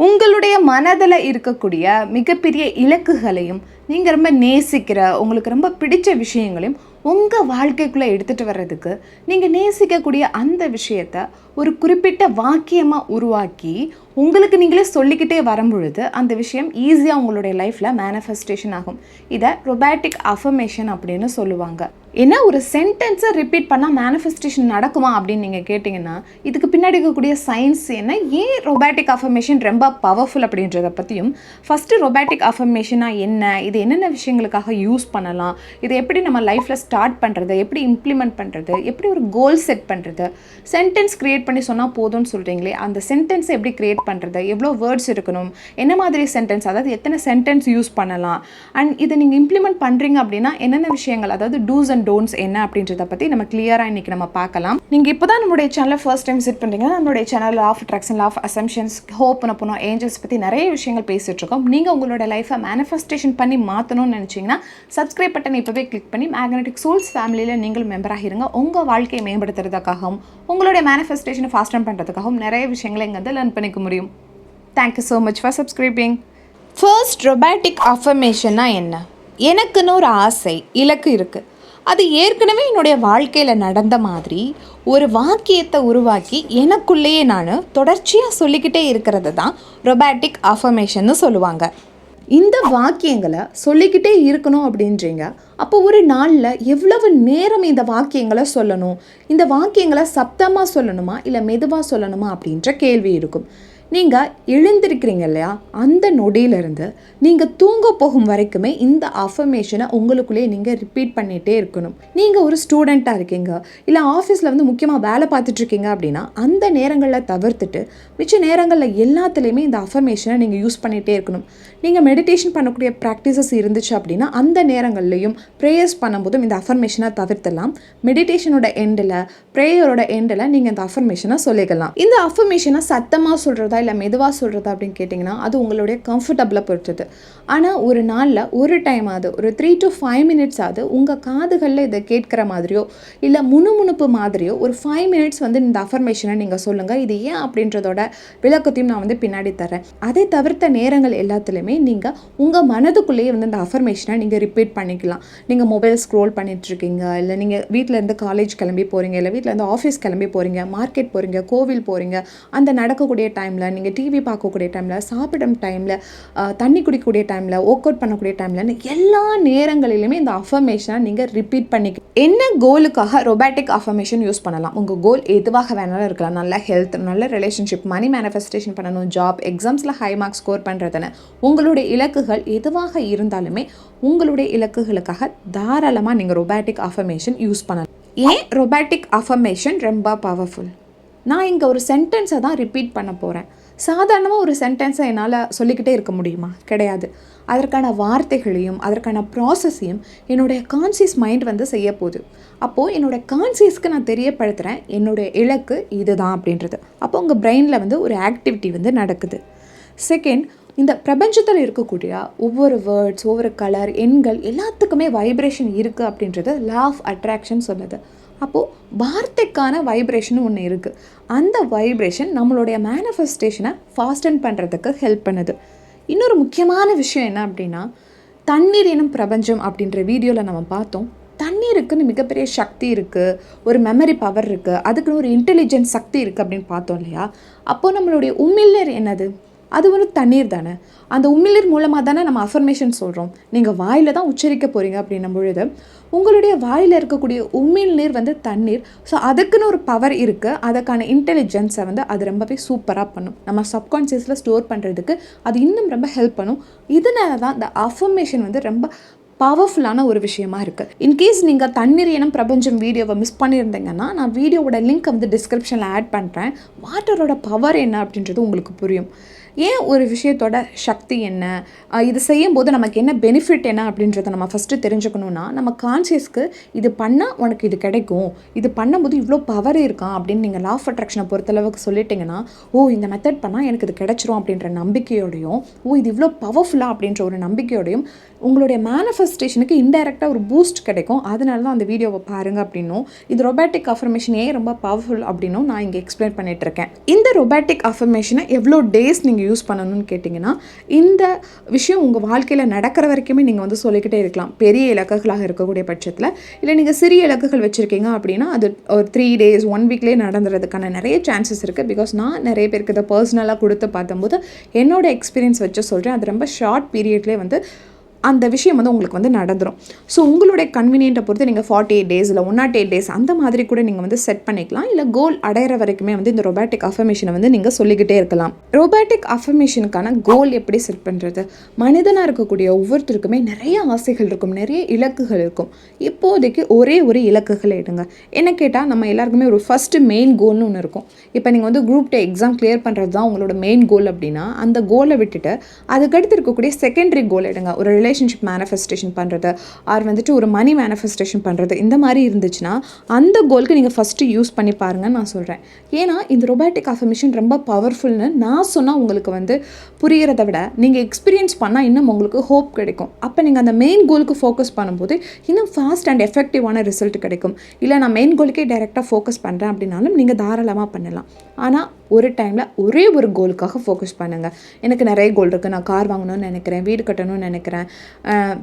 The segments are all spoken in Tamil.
உங்களுடைய மனதில் இருக்கக்கூடிய மிகப்பெரிய இலக்குகளையும் நீங்கள் ரொம்ப நேசிக்கிற உங்களுக்கு ரொம்ப பிடிச்ச விஷயங்களையும் உங்கள் வாழ்க்கைக்குள்ளே எடுத்துகிட்டு வர்றதுக்கு நீங்கள் நேசிக்கக்கூடிய அந்த விஷயத்தை ஒரு குறிப்பிட்ட வாக்கியமாக உருவாக்கி உங்களுக்கு நீங்களே சொல்லிக்கிட்டே வரும்பொழுது அந்த விஷயம் ஈஸியாக உங்களுடைய லைஃப்பில் மேனிஃபெஸ்டேஷன் ஆகும். இதை ரொபாட்டிக் அஃபர்மேஷன் அப்படின்னு சொல்லுவாங்க. ஏன்னா ஒரு சென்டென்ஸை ரிப்பீட் பண்ணால் மேனிஃபெஸ்டேஷன் நடக்குமா அப்படின்னு நீங்கள் கேட்டிங்கன்னா இதுக்கு பின்னாடி இருக்கக்கூடிய சயின்ஸ் என்ன, ஏன் ரொபாட்டிக் அஃபர்மேஷன் ரொம்ப பவர்ஃபுல் அப்படின்றத பற்றியும், ஃபஸ்ட்டு ரொபாட்டிக் அஃபர்மேஷனாக என்ன, இது என்னென்ன விஷயங்களுக்காக யூஸ் பண்ணலாம், இதை எப்படி நம்ம லைஃப்பில் ஸ்டார்ட் பண்ணுறது, எப்படி இம்ப்ளிமெண்ட் பண்ணுறது, எப்படி ஒரு கோல் செட் பண்ணுறது, சென்டென்ஸ் க்ரியேட் பண்ணி சொன்னால் போதும்னு சொல்கிறீங்களே அந்த சென்டென்ஸை எப்படி க்ரியேட் பண்ணுறது, எவ்வளோ வேர்ட்ஸ் இருக்கணும், என்ன மாதிரி சென்டென்ஸ், அதாவது எத்தனை சென்டென்ஸ் யூஸ் பண்ணலாம், அண்ட் இதை நீங்கள் இம்ப்ளிமெண்ட் பண்ணுறீங்க அப்படின்னா என்னென்ன விஷயங்கள், அதாவது டூஸ் அண்ட் டோன்ட்ஸ் என்ன அப்படின்றத பற்றி நம்ம கிளியராக இன்றைக்கி நம்ம பார்க்கலாம். நீங்கள் இப்போ தான் நம்மளுடைய சேனலை ஃபர்ஸ்ட் டைம் விசிட் பண்ணுறீங்கன்னா நம்மளுடைய channel law of attraction, law of assumptions, hope பண்ண ஏஞ்சல்ஸ் பற்றி நிறைய விஷயங்கள் பேசிகிட்டு இருக்கோம். நீங்கள் உங்களோட லைஃப்பை மேனிஃபெஸ்டேஷன் பண்ணி மாற்றணும்னு நினச்சிங்கன்னா சப்ஸ்கிரைப் பட்டன் இப்போவே கிளிக் பண்ணி மேக்னெட்டிக் சோல்ஸ் ஃபேமிலியில் நீங்கள் மெம்பராக இருங்க. உங்கள் வாழ்க்கையை மேம்படுத்துறதுக்காகவும் உங்களுடைய மேனிஃபெஸ்டேஷனை ஃபாஸ்டன் பண்ணுறதுக்காகவும் நிறைய விஷயங்களை இங்கே வந்து லேர்ன் பண்ணிக்க முடியும். Thank you so much for subscribing. First, robotic அஃபர்மேஷன்னா என்ன? எனக்குன்னு ஒரு ஆசை, இலக்கு இருக்குது, அது ஏற்கனவே என்னுடைய வாழ்க்கையில் நடந்த மாதிரி ஒரு வாக்கியத்தை உருவாக்கி எனக்குள்ளேயே நான் தொடர்ச்சியாக சொல்லிக்கிட்டே இருக்கிறது தான் ரொபாட்டிக் அஃபர்மேஷன்னு சொல்லுவாங்க. இந்த வாக்கியங்களை சொல்லிக்கிட்டே இருக்கணும் அப்படின்றீங்க. அப்போ ஒரு நாளில் எவ்வளவு நேரம் இந்த வாக்கியங்களை சொல்லணும், இந்த வாக்கியங்களை சப்தமாக சொல்லணுமா இல்லை மெதுவாக சொல்லணுமா அப்படின்ற கேள்வி இருக்கும். நீங்கள் எழுந்திருக்கிறீங்க இல்லையா, அந்த நொடியிலிருந்து நீங்கள் தூங்க போகும் வரைக்குமே இந்த அஃபர்மேஷனை உங்களுக்குள்ளேயே நீங்கள் ரிப்பீட் பண்ணிகிட்டே இருக்கணும். நீங்கள் ஒரு ஸ்டூடெண்ட்டாக இருக்கீங்க, இல்லை ஆஃபீஸில் வந்து முக்கியமாக வேலை பார்த்துட்ருக்கீங்க அப்படின்னா அந்த நேரங்களில் தவிர்த்துட்டு மிச்ச நேரங்களில் எல்லாத்துலேயுமே இந்த அஃபர்மேஷனை நீங்கள் யூஸ் பண்ணிகிட்டே இருக்கணும். நீங்கள் மெடிடேஷன் பண்ணக்கூடிய ப்ராக்டிசஸ் இருந்துச்சு அப்படின்னா அந்த நேரங்கள்லையும் ப்ரேயர்ஸ் பண்ணும்போதும் இந்த அஃபர்மேஷனை தவிர்த்தலாம். மெடிடேஷனோட எண்டில், ப்ரேயரோட எண்டில் நீங்கள் இந்த அஃபர்மேஷனை சொல்லிக்கலாம். இந்த அஃபர்மேஷனை சத்தமாக சொல்கிறதா இல்லை மெதுவாக சொல்கிறதா அப்படின்னு கேட்டிங்கன்னா அது உங்களுடைய கம்ஃபர்டபுளாக பொறுத்தது. ஆனால் ஒரு நாளில் ஒரு டைம் ஆகுது, ஒரு 3 to 5 minutes ஆகுது உங்கள் காதுகளில் இதை கேட்குற மாதிரியோ இல்லை முணுமுணுப்பு மாதிரியோ ஒரு 5 minutes வந்து இந்த அஃபர்மேஷனை நீங்கள் சொல்லுங்கள். இது ஏன் அப்படின்றதோட விளக்கத்தையும் நான் வந்து பின்னாடி தரேன். அதை தவிர்த்த நேரங்கள் எல்லாத்துலேயுமே நீங்கள் உங்கள் மனதுக்குள்ளேயே வந்து இந்த அஃபர்மேஷனை நீங்கள் ரிப்பீட் பண்ணிக்கலாம். நீங்கள் மொபைல் ஸ்க்ரோல் பண்ணிகிட்ருக்கீங்க, இல்லை நீங்கள் வீட்டிலேருந்து காலேஜ் கிளம்பி போகிறீங்க, இல்லை வீட்டிலேருந்து ஆஃபீஸ் கிளம்பி போகிறீங்க, மார்க்கெட் போகிறீங்க, கோவில் போகிறீங்க, அந்த நடக்கக்கூடிய டைமில், நீங்கள் டிவி பார்க்கக்கூடிய டைமில், சாப்பிடும் டைமில், தண்ணி குடிக்கக்கூடிய டைமில், ஒர்க் அவுட் பண்ணக்கூடிய டைமில், எல்லா நேரங்களிலுமே இந்த அஃபர்மேஷனை நீங்கள் ரிப்பீட் பண்ணிக்க. என்ன கோலுக்காக ரொபாட்டிக் அஃபர்மேஷன் யூஸ் பண்ணலாம்? உங்கள் கோல் எதுவாக வேணாலும் இருக்கலாம். நல்ல ஹெல்த், நல்ல ரிலேஷன்ஷிப், மணி மேனிஃபெஸ்டேஷன் பண்ணணும், ஜாப், எக்ஸாம்ஸில் ஹை மார்க்ஸ் ஸ்கோர் பண்ணுறதுன்னு உங்களுடைய இலக்குகள் எதுவாக இருந்தாலுமே உங்களுடைய இலக்குகளுக்காக தாராளமாக நீங்கள் ரொபாட்டிக் அஃபர்மேஷன் யூஸ் பண்ணலாம். ஏன் ரொபாட்டிக் அஃபர்மேஷன் ரொம்ப பவர்ஃபுல்? நான் இங்கே ஒரு சென்டென்ஸை தான் ரிப்பீட் பண்ண போகிறேன். சாதாரணமாக ஒரு சென்டென்ஸை என்னால் சொல்லிக்கிட்டே இருக்க முடியுமா? கிடையாது. அதற்கான வார்த்தைகளையும் அதற்கான ப்ராசஸையும் என்னுடைய கான்சியஸ் மைண்ட் வந்து செய்ய போகுது. அப்போது என்னோடய கான்சியஸ்க்கு நான் தெரியப்படுத்துகிறேன் என்னுடைய இலக்கு இதுதான் அப்படின்றது. அப்போ உங்கள் பிரெயினில் வந்து ஒரு ஆக்டிவிட்டி வந்து நடக்குது. செகண்ட், இந்த பிரபஞ்சத்தில் இருக்கக்கூடிய ஒவ்வொரு வேர்ட்ஸ், ஒவ்வொரு கலர், எண்கள் எல்லாத்துக்குமே வைப்ரேஷன் இருக்குது அப்படின்றது லா ஆஃப் அட்ராக்ஷன் சொல்லுது. அப்போது வார்த்தைக்கான வைப்ரேஷன் ஒன்று இருக்குது. அந்த வைப்ரேஷன் நம்மளுடைய மேனிஃபெஸ்டேஷனை ஃபாஸ்டன் பண்ணுறதுக்கு ஹெல்ப் பண்ணுது. இன்னொரு முக்கியமான விஷயம் என்ன அப்படின்னா, தண்ணீர் எனும் பிரபஞ்சம் அப்படின்ற வீடியோவில் நம்ம பார்த்தோம். தண்ணீருக்குன்னு மிகப்பெரிய சக்தி இருக்குது, ஒரு மெமரி பவர் இருக்குது, அதுக்குன்னு ஒரு இன்டெலிஜென்ஸ் சக்தி இருக்குது அப்படின்னு பார்த்தோம் இல்லையா? அப்போது நம்மளுடைய உமிழ்நீர் என்னது? அது ஒரு தண்ணீர் தானே. அந்த உமிழ்நீர் மூலமாக தானே நம்ம அஃபர்மேஷன் சொல்கிறோம். நீங்கள் வாயில் தான் உச்சரிக்க போகிறீங்க அப்படின்னும் பொழுது உங்களுடைய வாயில் இருக்கக்கூடிய உமிழ்நீர் வந்து தண்ணீர். ஸோ அதுக்குன்னு ஒரு பவர் இருக்குது, அதுக்கான இன்டெலிஜென்ஸை வந்து அது ரொம்பவே சூப்பராக பண்ணும். நம்ம சப்கான்ஷியஸில் ஸ்டோர் பண்ணுறதுக்கு அது இன்னும் ரொம்ப ஹெல்ப் பண்ணும். இதனால தான் இந்த அஃபர்மேஷன் வந்து ரொம்ப பவர்ஃபுல்லான ஒரு விஷயமா இருக்குது. இன்கேஸ் நீங்கள் தண்ணீர் எனும் பிரபஞ்சம் வீடியோவை மிஸ் பண்ணியிருந்தீங்கன்னா நான் வீடியோவோட லிங்க்கை வந்து டிஸ்கிரிப்ஷனில் ஆட் பண்ணுறேன். வாட்டரோட பவர் என்ன அப்படின்றது உங்களுக்கு புரியும். ஏன் ஒரு விஷயத்தோட சக்தி என்ன, இது செய்யும்போது நமக்கு என்ன பெனிஃபிட் என்ன அப்படின்றத நம்ம ஃபஸ்ட்டு தெரிஞ்சுக்கணுன்னா நம்ம கான்சியஸ்க்கு இது பண்ணால் உனக்கு இது கிடைக்கும், இது பண்ணும்போது இவ்வளோ பவர் இருக்கான் அப்படின்னு நீங்கள் லா ஆஃப் அட்ராக்ஷனை பொறுத்தளவுக்கு சொல்லிட்டிங்கன்னா, ஓ இந்த மெத்தட் பண்ணால் எனக்கு இது கிடைச்சிரும் அப்படின்ற நம்பிக்கையோடையும், ஓ இது இவ்வளோ பவர்ஃபுல்லாக அப்படின்ற ஒரு நம்பிக்கையோடையும் உங்களுடைய மேனிஃபெஸ்டேஷனுக்கு இன்டைரக்டாக ஒரு பூஸ்ட் கிடைக்கும். அதனால தான் அந்த வீடியோவை பாருங்கள் அப்படின்னும், இது ரொபாட்டிக் அஃபர்மேஷன் ஏன் ரொம்ப பவர்ஃபுல் அப்படின்னும் நான் இங்கே எக்ஸ்பிளைன் பண்ணிகிட்ருக்கேன். இந்த ரொபாட்டிக் அஃபர்மேஷனை எவ்வளோ டேஸ் நீங்கள் யூஸ் பண்ணணும்னு கேட்டிங்கன்னா, இந்த விஷயம் உங்கள் வாழ்க்கையில் நடக்கிற வரைக்குமே நீங்கள் வந்து சொல்லிக்கிட்டே இருக்கலாம். பெரிய இலக்குகளாக இருக்கக்கூடிய பட்சத்தில், இல்லை நீங்கள் சிறிய இலக்குகள் வச்சுருக்கீங்க அப்படின்னா அது ஒரு 3 days 1 வீக்லேயே நடந்துறதுக்கான நிறைய சான்சஸ் இருக்குது. பிகாஸ் நான் நிறைய பேருக்கு இதை பர்சனலாக கொடுத்து பார்த்தம்போது என்னோட எக்ஸ்பீரியன்ஸ் வச்சு சொல்கிறேன். அது ரொம்ப ஷார்ட் பீரியட்லேயே வந்து அந்த விஷயம் வந்து உங்களுக்கு வந்து நடந்துடும். ஸோ உங்களுடைய கன்வீனியன்ட்டை பொறுத்து நீங்கள் 48 days இல்லை 108 days அந்த மாதிரி கூட நீங்கள் வந்து செட் பண்ணிக்கலாம். இல்லை கோல் அடையிற வரைக்குமே வந்து இந்த ரொபாட்டிக் அஃபர்மேஷனை வந்து நீங்கள் சொல்லிக்கிட்டே இருக்கலாம். ரொபாட்டிக் அஃபர்மேஷனுக்கான கோல் எப்படி செட் பண்ணுறது? மனிதனாக இருக்கக்கூடிய ஒவ்வொருத்தருக்குமே நிறைய ஆசைகள் இருக்கும், நிறைய இலக்குகள் இருக்கும். இப்போதைக்கு ஒரே ஒரு இலக்குகளை எடுங்க. என்ன கேட்டால் நம்ம எல்லாருக்குமே ஒரு ஃபஸ்ட்டு மெயின் கோல்னு ஒன்று இருக்கும். இப்போ நீங்கள் வந்து குரூப் 2 எக்ஸாம் கிளியர் பண்ணுறது தான் உங்களோட மெயின் கோல் அப்படின்னா, அந்த கோலை விட்டுட்டு அதுக்கடுத்து இருக்கக்கூடிய செகண்டரி கோல் எடுங்க. ஒரு ரிலேஷன்ஷிப் மேனிஃபெஸ்டேஷன் பண்ணுறது, ஆர் வந்துட்டு ஒரு மணி மேனிஃபெஸ்டேஷன் பண்ணுறது, இந்த மாதிரி இருந்துச்சுன்னா அந்த கோலுக்கு நீங்கள் ஃபஸ்ட்டு யூஸ் பண்ணி பாருங்கன்னு நான் சொல்கிறேன். ஏன்னா இந்த ரொபாட்டிக் அஃபர்மேஷன் ரொம்ப பவர்ஃபுல்னு நான் சொன்னால் உங்களுக்கு வந்து புரிகிறத விட நீங்கள் எக்ஸ்பீரியன்ஸ் பண்ணால் இன்னும் உங்களுக்கு ஹோப் கிடைக்கும். அப்போ நீங்கள் அந்த மெயின் கோலுக்கு ஃபோக்கஸ் பண்ணும்போது இன்னும் ஃபாஸ்ட் அண்ட் எஃபெக்டிவான ரிசல்ட் கிடைக்கும். இல்லை நான் மெயின் கோலுக்கே டைரெக்டாக ஃபோக்கஸ் பண்ணுறேன் அப்படின்னாலும் நீங்கள் தாராளமாக பண்ணலாம். ஆனால் ஒரு டைமில் ஒரே ஒரு கோலுக்காக ஃபோக்கஸ் பண்ணுங்கள். எனக்கு நிறைய கோல் இருக்குது. நான் கார் வாங்கணும்னு நினைக்கிறேன், வீடு கட்டணும்னு நினைக்கிறேன்,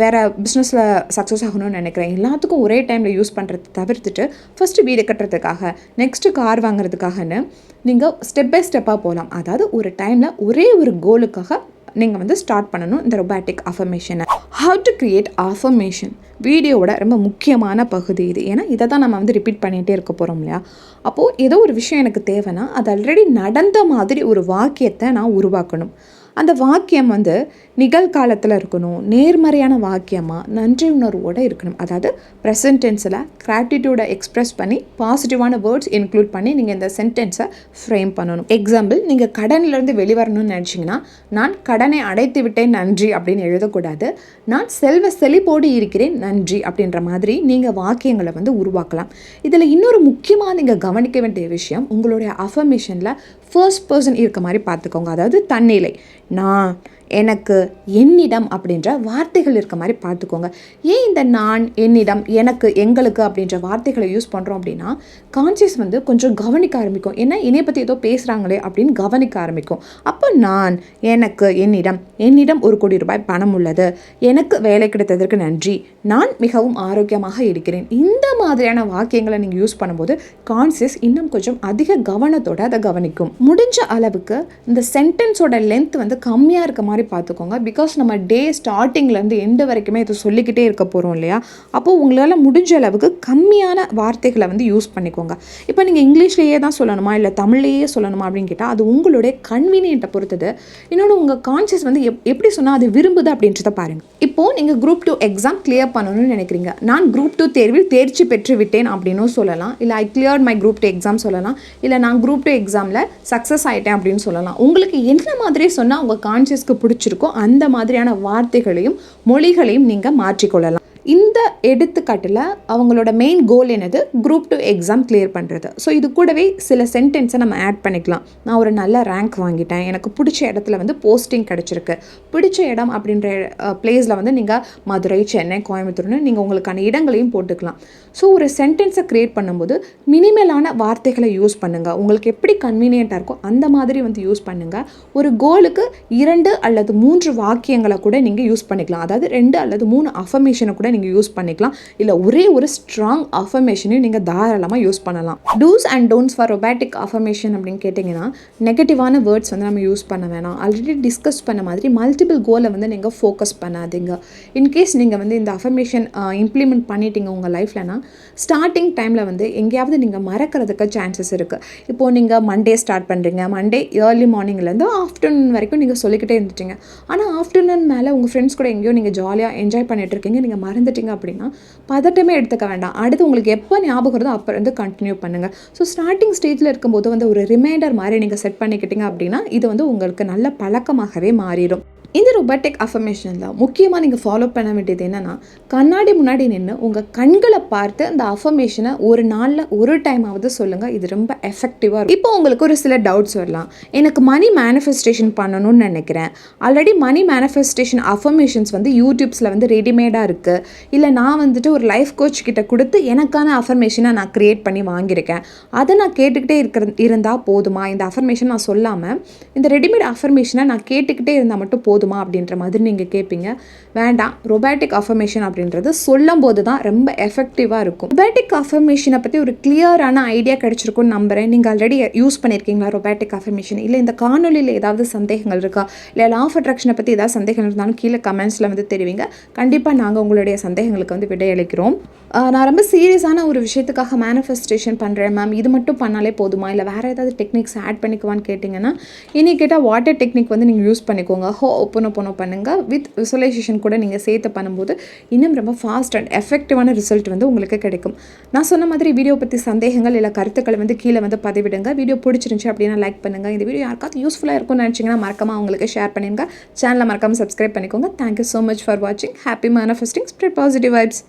வேறு பிஸ்னஸில் சக்ஸஸ் ஆகணும்னு நினைக்கிறேன். எல்லாத்துக்கும் ஒரே டைமில் யூஸ் பண்ணுறது தவிர்த்துட்டு ஃபஸ்ட்டு வீடு கட்டுறதுக்காக, நெக்ஸ்ட்டு கார் வாங்குறதுக்காகன்னு நீங்கள் ஸ்டெப் பை ஸ்டெப்பாக போகலாம். அதாவது ஒரு டைமில் ஒரே ஒரு கோலுக்காக நீங்கள் வந்து ஸ்டார்ட் பண்ணணும் இந்த ரொபாட்டிக் அஃபர்மேஷனை. ஹவ் டு கிரியேட் அஃபர்மேஷன் வீடியோவோட ரொம்ப முக்கியமான பகுதி இது. ஏன்னா இதை தான் நம்ம வந்து ரிப்பீட் பண்ணிகிட்டே இருக்க போகிறோம் இல்லையா? அப்போது ஏதோ ஒரு விஷயம் எனக்கு தேவைன்னா அது ஆல்ரெடி நடந்த மாதிரி ஒரு வாக்கியத்தை நான் உருவாக்கணும். அந்த வாக்கியம் வந்து நிகழ்காலத்தில் இருக்கணும், நேர்மறையான வாக்கியமாக நன்றி உணர்வோடு இருக்கணும். அதாவது ப்ரெசன்ட் டென்ஸில் கிராட்டிடியூடை எக்ஸ்ப்ரெஸ் பண்ணி பாசிட்டிவான வேர்ட்ஸ் இன்க்ளூட் பண்ணி நீங்கள் இந்த சென்டென்ஸை ஃப்ரேம் பண்ணணும். எக்ஸாம்பிள், நீங்கள் கடனிலேருந்து வெளிவரணும்னு நினச்சிங்கன்னா, நான் கடனை அடைத்து விட்டேன் நன்றி அப்படின்னு எழுதக்கூடாது. நான் செல்வ செழிப்போடு இருக்கிறேன் நன்றி அப்படின்ற மாதிரி நீங்கள் வாக்கியங்களை வந்து உருவாக்கலாம். இதில் இன்னொரு முக்கியமாக நீங்கள் கவனிக்க வேண்டிய விஷயம், உங்களுடைய அஃபர்மேஷனில் ஃபர்ஸ்ட் பர்சன் இருக்க மாதிரி பார்த்துக்கோங்க. அதாவது தன்னிலை, நான், எனக்கு, என்னிடம் அப்படின்ற வார்த்தைகள் இருக்க மாதிரி பார்த்துக்கோங்க. ஏன் இந்த நான், என்னிடம், எனக்கு, எங்களுக்கு அப்படின்ற வார்த்தைகளை யூஸ் பண்ணுறோம் அப்படின்னா, கான்சியஸ் வந்து கொஞ்சம் கவனிக்க ஆரம்பிக்கும். ஏன்னா என்னை பற்றி ஏதோ பேசுகிறாங்களே அப்படின்னு கவனிக்க ஆரம்பிக்கும். அப்போ நான், எனக்கு, என்னிடம், என்னிடம் 1 கோடி ரூபாய் பணம் உள்ளது, எனக்கு வேலை கிடைத்ததற்கு நன்றி, நான் மிகவும் ஆரோக்கியமாக இருக்கிறேன், இந்த மாதிரியான வாக்கியங்களை நீங்கள் யூஸ் பண்ணும்போது கான்சியஸ் இன்னும் கொஞ்சம் அதிக கவனத்தோடு அதை கவனிக்கும். முடிஞ்ச அளவுக்கு இந்த சென்டென்ஸோட லென்த் வந்து கம்மியாக இருக்க மாதிரி பார்த்துக்கோங்க. பிகாஸ் நம்ம டே ஸ்டார்டிங்லேருந்து எண்டு வரைக்குமே இது சொல்லிக்கிட்டே இருக்க போகிறோம் இல்லையா? அப்போது உங்களால் முடிஞ்ச அளவுக்கு கம்மியான வார்த்தைகளை வந்து யூஸ் பண்ணிக்கோங்க. இப்போ நீங்கள் இங்கிலீஷ்லேயே தான் சொல்லணுமா இல்லை தமிழ்லேயே சொல்லணுமா அப்படின்னு கேட்டால் அது உங்களுடைய கன்வீனியன்ட்டை பொறுத்தது. இன்னொன்று, உங்கள் கான்சியஸ் வந்து எப்படி சொன்னால் அது விரும்புது அப்படின்றத பாருங்கள். இப்போது நீங்கள் குரூப் 2 எக்ஸாம் கிளியர் பண்ணணும்னு நினைக்கிறீங்க. நான் குரூப் 2 தேர்வில் தேர்ச்சி பெற்று விட்டேன் அப்படின்னும் சொல்லலாம். இல்லை ஐ கிளியர்ட் மை குரூப் 2 எக்ஸாம் சொல்லலாம். இல்லை நான் குரூப் 2 எக்ஸாமில் சக்ஸஸ் ஆகிட்டேன் அப்படின்னு சொல்லலாம். உங்களுக்கு என்ன மாதிரி சொன்னால் உங்கள் கான்சியஸ்க்கு பிடிச்சிருக்கோ அந்த மாதிரியான வார்த்தைகளையும் மொழிகளையும் நீங்கள் மாற்றிக்கொள்ளலாம். இந்த எடுத்துக்காட்டில் அவங்களோட மெயின் கோல் என்னது? குரூப் 2 எக்ஸாம் கிளியர் பண்ணுறது. ஸோ இது கூடவே சில சென்டென்ஸை நம்ம ஆட் பண்ணிக்கலாம். நான் ஒரு நல்ல ரேங்க் வாங்கிட்டேன், எனக்கு பிடிச்ச இடத்துல வந்து போஸ்டிங் கிடச்சிருக்கு. பிடிச்ச இடம் அப்படின்ற பிளேஸில் வந்து நீங்கள் மதுரை, சென்னை, கோயம்புத்தூர்னு நீங்கள் உங்களுக்கான இடங்களையும் போட்டுக்கலாம். ஸோ ஒரு சென்டென்ஸை க்ரியேட் பண்ணும்போது மினிமலான வார்த்தைகளை யூஸ் பண்ணுங்கள். உங்களுக்கு எப்படி கன்வீனியண்ட்டாக இருக்கோ அந்த மாதிரி வந்து யூஸ் பண்ணுங்கள். ஒரு கோலுக்கு 2 அல்லது 3 வாக்கியங்களை கூட நீங்கள் யூஸ் பண்ணிக்கலாம். அதாவது 2 அல்லது 3 அஃபர்மேஷனை கூட நீங்கள் யூஸ் பண்ணிக்கலாம். இல்லை ஒரே ஒரு ஸ்ட்ராங் அஃபர்மேஷனையும் நீங்கள் தாராளமாக யூஸ் பண்ணலாம். Dos and don'ts for robotic affirmation அப்படின்னு கேட்டிங்கன்னா, நெகட்டிவான வேர்ட்ஸ் வந்து நம்ம யூஸ் பண்ண வேணாம். ஆல்ரெடி டிஸ்கஸ் பண்ண மாதிரி மல்டிபிள் கோலை வந்து நீங்கள் ஃபோக்கஸ் பண்ணாதீங்க. இன்கேஸ் நீங்கள் வந்து இந்த அஃபர்மேஷன் இம்ப்ளிமெண்ட் பண்ணிட்டீங்க உங்கள் லைஃப்லனா, ஸ்டார்டிங் டைமில் வந்து எங்கேயாவது நீங்கள் மறக்கிறதுக்கு சான்சஸ் இருக்குது. இப்போது நீங்கள் மண்டே ஸ்டார்ட் பண்ணுறீங்க, மண்டே ஏர்லி மார்னிங்லேருந்து ஆஃப்டர்நூன் வரைக்கும் நீங்கள் சொல்லிக்கிட்டே இருந்துட்டீங்க. ஆனால் ஆஃப்டர்நூன் மேலே உங்கள் ஃப்ரெண்ட்ஸ் கூட எங்கேயோ நீங்கள் ஜாலியாக என்ஜாய் பண்ணிட்டு இருக்கீங்க, நீங்கள் மறந்துட்டீங்க அப்படின்னா பதட்டமே எடுத்துக்க வேண்டாம். அடுத்து உங்களுக்கு எப்போ ஞாபகம் வருதோ அப்போ வந்து கண்டினியூ பண்ணுங்கள். ஸோ ஸ்டார்டிங் ஸ்டேஜில் இருக்கும்போது வந்து ஒரு ரிமைண்டர் மாதிரி நீங்கள் செட் பண்ணிக்கிட்டீங்க அப்படின்னா இது வந்து உங்களுக்கு நல்ல பழக்கமாகவே மாறிடும். இந்த ரொபாட்டிக் அஃபர்மேஷனில் முக்கியமாக நீங்கள் ஃபாலோ பண்ண வேண்டியது என்னென்னா, கண்ணாடி முன்னாடி நின்று உங்கள் கண்களை பார்த்து அந்த அஃபர்மேஷனை ஒரு நாளில் ஒரு டைமாவது சொல்லுங்கள். இது ரொம்ப எஃபெக்டிவாக இருக்கும். இப்போ உங்களுக்கு ஒரு சில டவுட்ஸ் வரலாம். எனக்கு மணி மேனிஃபெஸ்டேஷன் பண்ணணும்னு நினைக்கிறேன். ஆல்ரெடி மணி மேனிஃபெஸ்டேஷன் அஃபர்மேஷன்ஸ் வந்து யூடியூப்ஸில் வந்து ரெடிமேடாக இருக்குது. இல்லை நான் வந்துட்டு ஒரு லைஃப் கோச் கிட்ட கொடுத்து எனக்கான அஃபர்மேஷனை நான் க்ரியேட் பண்ணி வாங்கியிருக்கேன். அதை நான் கேட்டுக்கிட்டே இருந்தால் போதுமா? இந்த அஃபர்மேஷன் நான் சொல்லாமல் இந்த ரெடிமேட் அஃபர்மேஷனை நான் கேட்டுக்கிட்டே இருந்தால் மட்டும் போதுமா அப்படின்ற மாதிரி நீங்கள் கேட்பீங்க. வேண்டாம். ரொபாட்டிக் அஃபர்மேஷன் அப்படின்றது சொல்லும் போது தான் ரொம்ப எஃபெக்டிவாக இருக்கும். ரொபாட்டிக் அஃபர்மேஷனை பற்றி ஒரு கிளியரான ஐடியா கிடைச்சிருக்கும்னு நம்புகிறேன். நீங்கள் ஆல்ரெடி யூஸ் பண்ணியிருக்கீங்களா ரொபாட்டிக் அஃபர்மேஷன்? இல்லை இந்த காணொலியில் ஏதாவது சந்தேகங்கள் இருக்கா? இல்லை லா ஆஃப் அட்ராக்ஷனை பற்றி ஏதாவது சந்தேகங்கள் இருந்தாலும் கீழே கமெண்ட்ஸில் வந்து தெரிவிங்க. கண்டிப்பாக நாங்கள் உங்களுடைய சந்தேகங்களுக்கு வந்து விடையளிக்கிறோம். நான் ரொம்ப சீரியஸான ஒரு விஷயத்துக்காக மேனிஃபெஸ்டேஷன் பண்ணுறேன் மேம், இது மட்டும் பண்ணாலே போதுமா, இல்லை வேறு ஏதாவது டெக்னிக்ஸ் ஆட் பண்ணிக்குவான்னு கேட்டிங்கன்னா, இன்னைக்கு கேட்டால் வாட்டர் டெக்னிக் வந்து நீங்கள் யூஸ் பண்ணிக்கோங்க. ஓப்பனோ பண்ணுங்கள். வித் விசுவலைசேஷன் கூட நீங்கள் சேர்த்து பண்ணும்போது இன்னும் ரொம்ப ஃபாஸ்ட் அண்ட் எஃபெக்டிவான ரிசல்ட் வந்து உங்களுக்கு கிடைக்கும். நான் சொன்ன மாதிரி வீடியோ பற்றி சந்தேகங்கள் இல்லை கருத்துக்களை வந்து கீழே வந்து பதிவிடுங்க. வீடியோ பிடிச்சிருந்துச்சு அப்படின்னா லைக் பண்ணுங்கள். இந்த வீடியோ யாருக்காவது யூஸ்ஃபுல்லாக இருக்கும்னு நினச்சிங்கன்னா மறக்காமல் அவங்களுக்கு ஷேர் பண்ணிடுங்க. சேனலை மறக்காமல் சப்ஸ்கிரைப் பண்ணிக்கோங்க. தேங்க்யூ ஸோ மச் ஃபார் வாட்சிங். Happy manifesting, spread positive vibes.